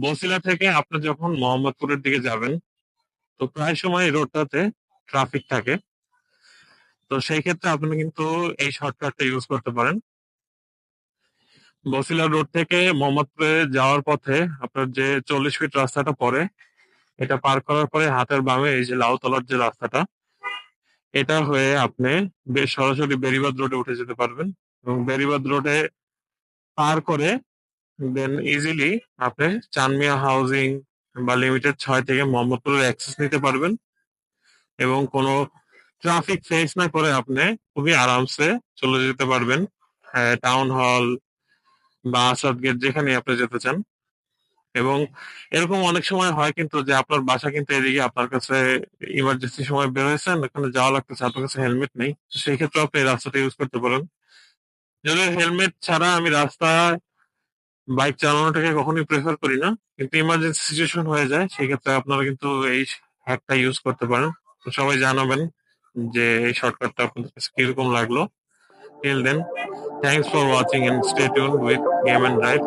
বছিলা থেকে আপনি যখন মোহাম্মদপুরের দিকে যাবেন, তো প্রায় সময় এই রোডটাতে ট্রাফিক থাকে। তো সেই ক্ষেত্রে আপনি কিন্তু এই শর্টকাটটা ইউজ করতে পারেন। বছিলা রোড থেকে মোহাম্মদপুরে যাওয়ার পথে আপনার যে 40 ফিট রাস্তাটা পড়ে, এটা পার করার পরে হাতের বামে এই যে লাউতলার যে রাস্তাটা, এটা হয়ে আপনি বেশ সরাসরি বেরিবাদ রোডে উঠে যেতে পারবেন। এবং বেরিবাদ রোডে পার করে দেন ইজিলি আপনি চানমিয়া হাউজিং বা লিমিটেড 6 থেকে মোহাম্মদপুরের অ্যাক্সেস নিতে পারবেন এবং কোনো ট্রাফিক ফেস না করে আপনি খুবই আরামসে চলে যেতে পারবেন টাউন হল বা আসাদ গেট, যেখানে আপনি যেতে চান। এবং এরকম অনেক সময় হয় কিন্তু যে আপনার বাসা কিন্তু এদিকে, আপনার কাছে ইমার্জেন্সি সময় বের হয়েছেন, ওখানে যাওয়া লাগতেছে, আপনার কাছে হেলমেট নেই, তো সেই ক্ষেত্রে আপনি এই রাস্তাটা ইউজ করতে পারেন। যদিও হেলমেট ছাড়া আমি রাস্তায় বাইক চালানোটাকে কখনোই প্রেফার করি না, কিন্তু ইমার্জেন্সি সিচুয়েশন হয়ে যায়, সেই ক্ষেত্রে আপনারা কিন্তু এই হ্যাকটা ইউজ করতে পারেন। তো সবাই জানাবেন যে এই শর্টকাটটা আপনাদের কাছে কিরকম লাগলো। Till then, thanks for watching and stay tuned with Game and drive.